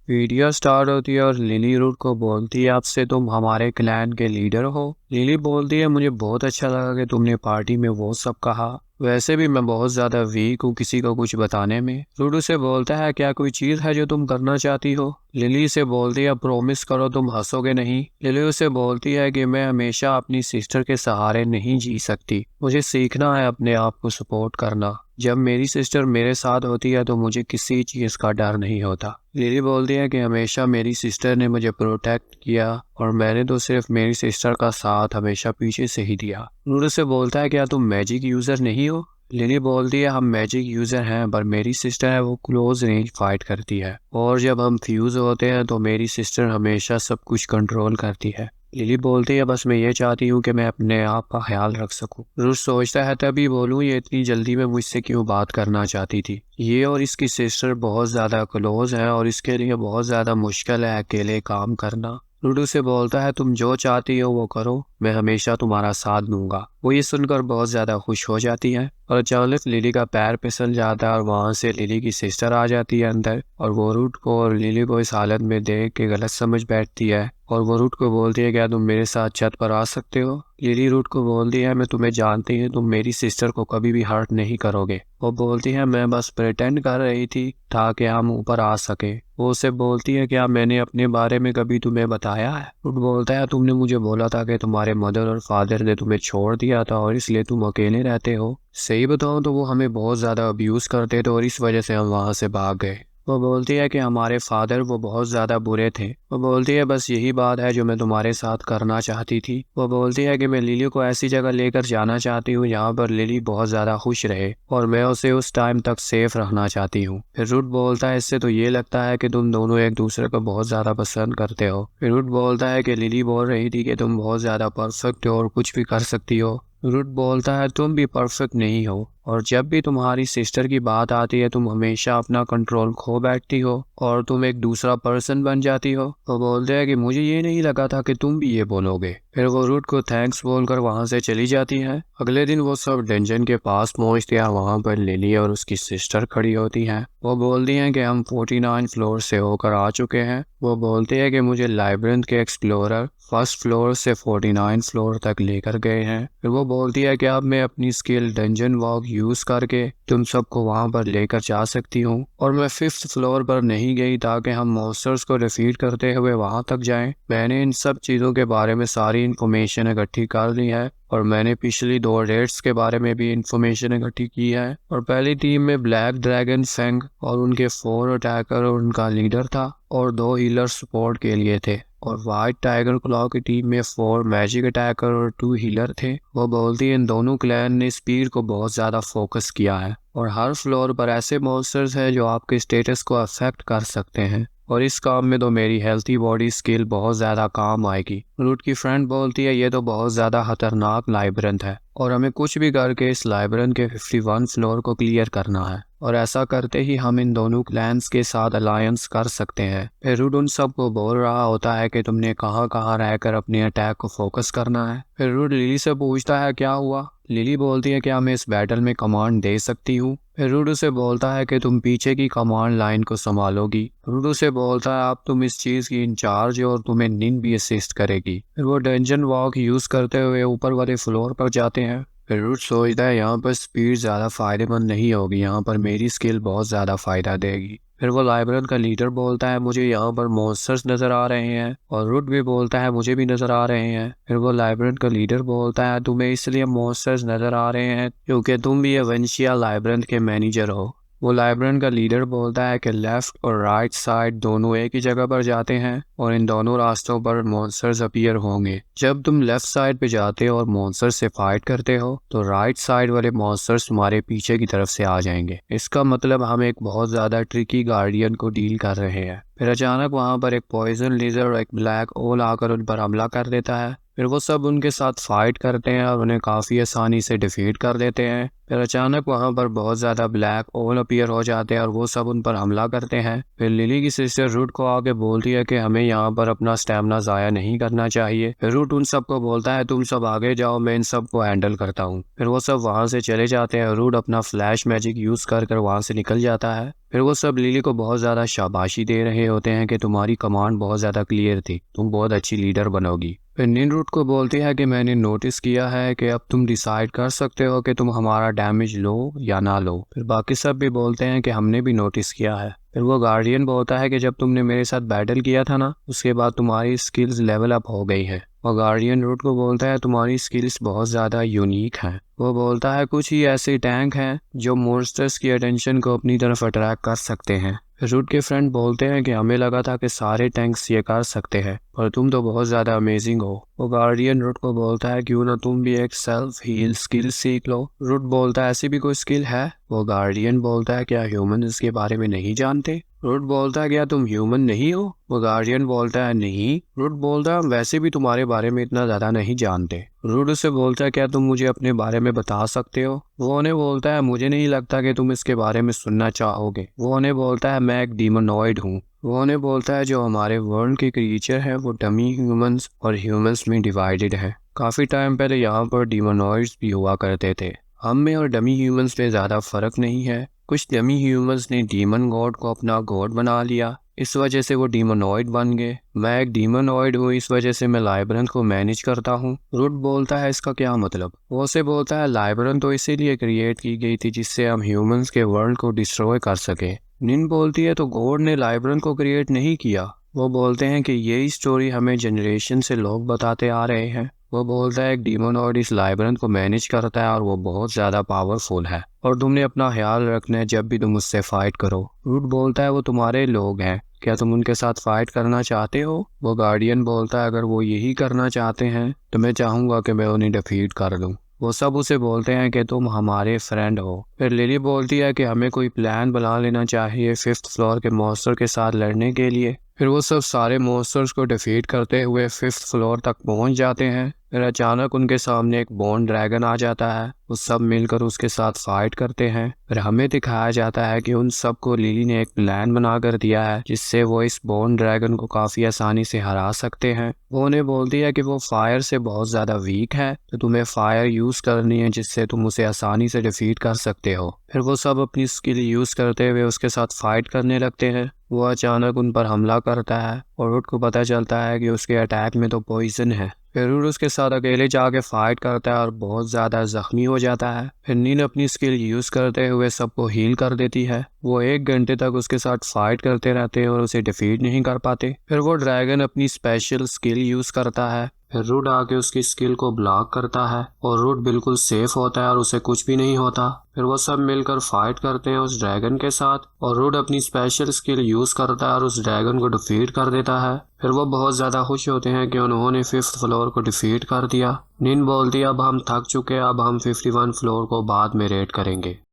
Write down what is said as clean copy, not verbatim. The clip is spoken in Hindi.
वीडियो स्टार्ट होती है और लिली रूट को बोलती है आपसे तुम हमारे क्लैन के लीडर हो। लिली बोलती है मुझे बहुत अच्छा लगा कि तुमने पार्टी में वो सब कहा। वैसे भी मैं बहुत ज्यादा वीक हूँ किसी को कुछ बताने में। रूट उसे बोलता है क्या कोई चीज है जो तुम करना चाहती हो। लिली से बोलती है प्रॉमिस करो तुम हंसोगे नहीं। लिली उसे बोलती है कि मैं हमेशा अपनी सिस्टर के सहारे नहीं जी सकती, मुझे सीखना है अपने आप को सपोर्ट करना। जब मेरी सिस्टर मेरे साथ होती है तो मुझे किसी चीज का डर नहीं होता। लिली बोलती है कि हमेशा मेरी सिस्टर ने मुझे प्रोटेक्ट किया और मैंने तो सिर्फ मेरी सिस्टर का साथ हमेशा पीछे से ही दिया। नूर से बोलता है क्या तुम मैजिक यूजर नहीं हो। लिली बोलती है हम मैजिक यूजर हैं पर मेरी सिस्टर है वो क्लोज रेंज फाइट करती है और जब हम फ्यूज होते हैं तो मेरी सिस्टर हमेशा सब कुछ कंट्रोल करती है। लिली बोलती है बस मैं ये चाहती हूँ कि मैं अपने आप का ख्याल रख सकूं। रूस सोचता है तभी बोलूँ ये इतनी जल्दी में मुझसे क्यों बात करना चाहती थी। ये और इसकी सिस्टर बहुत ज्यादा क्लोज है और इसके लिए बहुत ज्यादा मुश्किल है अकेले काम करना। लूडो से बोलता है तुम जो चाहती हो वो करो, मैं हमेशा तुम्हारा साथ दूंगा। वो ये सुनकर बहुत ज्यादा खुश हो जाती है और अचानक लिली का पैर फिसल जाता है और वहां से लिली की सिस्टर आ जाती है अंदर और वो रूट को और लिली को इस हालत में देख के गलत समझ बैठती है और वो रूट को बोलती है क्या तुम मेरे साथ छत पर आ सकते हो। लिली रूट को बोलती है मैं तुम्हें जानती हूँ, तुम मेरी सिस्टर को कभी भी हर्ट नहीं करोगे। वो बोलती है मैं बस प्रिटेंड कर रही थी ताकि हम ऊपर आ सके। वो उसे बोलती है क्या मैंने अपने बारे में कभी तुम्हें बताया है। रूट बोलता है तुमने मुझे बोला था कि तुम्हारे मदर और फादर ने तुम्हें छोड़ दिया था और इसलिए तुम अकेले रहते हो। सही बताऊं तो वो हमें बहुत ज्यादा अब्यूज करते थे और इस वजह से हम वहां से भाग गए। वो बोलती है कि हमारे फादर वो बहुत ज्यादा बुरे थे। वो बोलती है बस यही बात है जो मैं तुम्हारे साथ करना चाहती थी। वो बोलती है कि मैं लिली को ऐसी जगह लेकर जाना चाहती हूँ जहाँ पर लिली बहुत ज्यादा खुश रहे और मैं उसे उस टाइम तक सेफ रखना चाहती हूँ। फिर रूट बोलता है इससे तो ये लगता है कि तुम दोनों एक दूसरे को बहुत ज्यादा पसंद करते हो। फिर रूट बोलता है कि लिली बोल रही थी कि तुम बहुत ज्यादा परफेक्ट हो और कुछ भी कर सकती हो। रूट बोलता है तुम भी परफेक्ट नहीं हो और जब भी तुम्हारी सिस्टर की बात आती है तुम हमेशा अपना कंट्रोल खो बैठती हो और तुम एक दूसरा पर्सन बन जाती हो। वो बोलते हैं कि मुझे ये नहीं लगा था कि तुम भी ये बोलोगे। फिर वो रूट को थैंक्स बोलकर वहां से चली जाती है। अगले दिन वो सब डंजन के पास पहुंचते हैं। वहां पर लिली और उसकी सिस्टर खड़ी होती हैं। वो बोलती हैं कि हम 49 फ्लोर से होकर आ चुके हैं। वो बोलते हैं कि मुझे लाइब्रेंथ के एक्सप्लोरर फर्स्ट फ्लोर से 49 फ्लोर तक लेकर गए हैं। फिर वो बोलती है कि अब मैं अपनी स्किल डंजन वॉक यूज करके तुम सबको वहां पर लेकर जा सकती हूँ और मैं 5th फ्लोर पर नहीं गई ताकि हम मॉन्स्टर्स को डिफीट करते हुए वहां तक जाएं। मैंने इन सब चीजों के बारे में सारी इन्फॉर्मेशन इकट्ठी कर ली है और मैंने पिछली 2 रेड्स के बारे में भी इंफॉर्मेशन इकट्ठी की है। और पहली टीम में ब्लैक ड्रैगन फैंग और उनके 4 अटैकर और उनका लीडर था और 2 हीलर सपोर्ट के लिए थे और व्हाइट टाइगर क्लॉ की टीम में 4 मैजिक अटैकर और 2 हीलर थे। वो बोलती है इन दोनों क्लैन ने स्पीड को बहुत ज्यादा फोकस किया है और हर फ्लोर पर ऐसे मॉन्स्टर्स हैं जो आपके स्टेटस को अफेक्ट कर सकते हैं और इस काम में तो मेरी हेल्थी बॉडी स्किल बहुत ज्यादा काम आएगी। रूट की फ्रेंड बोलती है ये तो बहुत ज्यादा खतरनाक लाइब्रेंथ है और हमें कुछ भी करके इस लाइब्रेंथ के 51 फ्लोर को क्लियर करना है और ऐसा करते ही हम इन दोनों क्लैंस के साथ अलायंस कर सकते हैं। फिर रूट उन सबको बोल रहा होता है कि तुमने कहाँ कहाँ रहकर अपने अटैक को फोकस करना है। फिर रूट लिली से पूछता है क्या हुआ। लिली बोलती है क्या मैं इस बैटल में कमांड दे सकती हूँ। फिर रूडू से बोलता है कि तुम पीछे की कमांड लाइन को संभालोगी। रूडू से बोलता है अब तुम इस चीज की इंचार्ज हो और तुम्हें निन भी असिस्ट करेगी। फिर वो डंजन वॉक यूज करते हुए ऊपर वाले फ्लोर पर जाते हैं। फिर रूट सोचता है यहाँ पर स्पीड ज्यादा फायदेमंद नहीं होगी, यहाँ पर मेरी स्किल बहुत ज्यादा फायदा देगी। फिर वो लाइब्रेरियन का लीडर बोलता है मुझे यहाँ पर मॉन्स्टर्स नजर आ रहे हैं और रूट भी बोलता है मुझे भी नजर आ रहे हैं। फिर वो लाइब्रेरियन का लीडर बोलता है तुम्हें इसलिए मॉन्स्टर्स नजर आ रहे हैं क्योंकि तुम भी एवेंशिया लाइब्रेरियन के मैनेजर हो। वो लाइब्रेरियन का लीडर बोलता है कि लेफ्ट और राइट साइड दोनों एक ही जगह पर जाते हैं और इन दोनों रास्तों पर मॉन्स्टर्स अपीयर होंगे। जब तुम लेफ्ट साइड पे जाते हो और मॉन्स्टर से फाइट करते हो तो राइट साइड वाले मॉन्स्टर्स तुम्हारे पीछे की तरफ से आ जाएंगे। इसका मतलब हम एक बहुत ज्यादा ट्रिकी गार्डियन को डील कर रहे हैं। फिर अचानक वहां पर एक पॉइजन लेजर और एक ब्लैक ओल आकर उन पर हमला कर देता है। फिर वो सब उनके साथ फाइट करते हैं और उन्हें काफ़ी आसानी से डिफीट कर देते हैं। फिर अचानक वहाँ पर बहुत ज़्यादा ब्लैक होल अपीयर हो जाते हैं और वो सब उन पर हमला करते हैं। फिर लिली की सिस्टर रूट को आके बोलती है कि हमें यहाँ पर अपना स्टेमिना ज़ाया नहीं करना चाहिए। फिर रूट उन सबको बोलता है तुम सब आगे जाओ, मैं इन सब को हैंडल करता हूँ। फिर वो सब वहाँ से चले जाते हैं। रूट अपना फ्लैश मैजिक यूज़ कर कर वहाँ से निकल जाता है। फिर वो सब लिली को बहुत ज़्यादा शाबाशी दे रहे होते हैं कि तुम्हारी कमांड बहुत ज़्यादा क्लियर थी, तुम बहुत अच्छी लीडर बनोगी। फिर निन रूट को बोलती है कि मैंने नोटिस किया है कि अब तुम डिसाइड कर सकते हो कि तुम हमारा डैमेज लो या ना लो। फिर बाकी सब भी बोलते हैं कि हमने भी नोटिस किया है। फिर वो गार्डियन बोलता है कि जब तुमने मेरे साथ बैटल किया था ना, उसके बाद तुम्हारी स्किल्स लेवल अप हो गई है। और गार्डियन रूट को बोलता है तुम्हारी स्किल्स बहुत ज़्यादा यूनिक हैं। वो बोलता है कुछ ही ऐसे टैंक हैं जो मॉन्स्टर्स की अटेंशन को अपनी तरफ अट्रैक्ट कर सकते हैं। रूट के फ्रेंड बोलते हैं कि हमें लगा था कि सारे टैंक्स ये कर सकते हैं, पर तुम तो बहुत ज़्यादा अमेजिंग हो। वो गार्डियन रूट को बोलता है क्यों ना तुम भी एक सेल्फ हील स्किल सीख लो। रूट बोलता है ऐसी भी कोई स्किल है? वो गार्डियन बोलता है क्या ह्यूमन इसके बारे में नहीं जानते? रूट बोलता है क्या तुम ह्यूमन नहीं हो? वो गार्डियन बोलता है नहीं। रूट बोलता है हम वैसे भी तुम्हारे बारे में इतना ज़्यादा नहीं जानते। रूट उससे बोलता है क्या तुम मुझे अपने बारे में बता सकते हो? वो उन्हें बोलता है मुझे नहीं लगता कि तुम इसके बारे में सुनना चाहोगे। वो उन्हें बोलता है मैं एक डीमोनॉइड हूँ। वो उन्हें बोलता है जो हमारे वर्ल्ड के क्रिएचर है वो डमी ह्यूमंस और ह्यूमंस में डिवाइडेड है। काफ़ी टाइम पहले यहाँ पर डीमोनॉइड्स भी हुआ करते थे। हम में और डमी ह्यूमंस में ज़्यादा फर्क नहीं है। कुछ डमी ह्यूमंस ने डीमन गॉड को अपना गॉड बना लिया, इस वजह से वो डीमोनॉइड बन गए। मैं एक डीमोनॉइड हूँ, इस वजह से मैं लाइब्रेरियन को मैनेज करता हूँ। रूट बोलता है इसका क्या मतलब? वो उसे बोलता है लाइब्रेरियन तो इसीलिए क्रिएट की गई थी जिससे हम ह्यूमंस के वर्ल्ड को डिस्ट्रॉय कर सके। निन बोलती है तो गॉड ने लाइब्रेरियन को क्रिएट नहीं किया। वो बोलते हैं कि यही स्टोरी हमें जनरेशन से लोग बताते आ रहे हैं। वो बोलता है एक डीमोनॉइड इस लाइब्रेरियन को मैनेज करता है और वो बहुत ज़्यादा पावरफुल है और तुमने अपना ख्याल रखना है जब भी तुम उससे फाइट करो। रूट बोलता है वो तुम्हारे लोग हैं, क्या तुम उनके साथ फाइट करना चाहते हो? वो गार्डियन बोलता है अगर वो यही करना चाहते हैं तो मैं चाहूँगा कि मैं उन्हें डिफीट कर दूँ। वो सब उसे बोलते हैं कि तुम हमारे फ्रेंड हो। फिर लिली बोलती है कि हमें कोई प्लान बना लेना चाहिए 5th फ्लोर के मॉन्स्टर के साथ लड़ने के लिए। फिर वो सब सारे मॉन्स्टर्स को डिफीट करते हुए 5th फ्लोर तक पहुंच जाते हैं। फिर अचानक उनके सामने एक बोन ड्रैगन आ जाता है। वो सब मिलकर उसके साथ फाइट करते हैं। फिर हमें दिखाया जाता है कि उन सबको लिली ने एक प्लान बना कर दिया है जिससे वो इस बोन ड्रैगन को काफ़ी आसानी से हरा सकते हैं। वो उन्हें बोलती है कि वो फायर से बहुत ज़्यादा वीक है तो तुम्हें फायर यूज़ करनी है जिससे तुम उसे आसानी से डिफीट कर सकते हो। फिर वो सब अपनी स्किल यूज़ करते हुए उसके साथ फाइट करने लगते हैं। वो अचानक उन पर हमला करता है और रूट को पता चलता है कि उसके अटैक में तो पॉइजन है। फिर रूट उसके साथ अकेले जाके फाइट करता है और बहुत ज़्यादा जख्मी हो जाता है। फिर नीन अपनी स्किल यूज़ करते हुए सबको हील कर देती है। वो 1 घंटे तक उसके साथ फाइट करते रहते हैं और उसे डिफीट नहीं कर पाते। फिर वो ड्रैगन अपनी स्पेशल स्किल यूज़ करता है। फिर रूट आके उसकी स्किल को ब्लॉक करता है और रूट बिल्कुल सेफ होता है और उसे कुछ भी नहीं होता। फिर वो सब मिलकर फाइट करते हैं उस ड्रैगन के साथ और रूट अपनी स्पेशल स्किल यूज़ करता है और उस ड्रैगन को डिफीट कर देता है। फिर वो बहुत ज़्यादा खुश होते हैं कि उन्होंने 5th फ्लोर को डिफीट कर दिया। निन बोलती है अब हम थक चुके हैं, अब हम 51 फ्लोर को बाद में रेड करेंगे।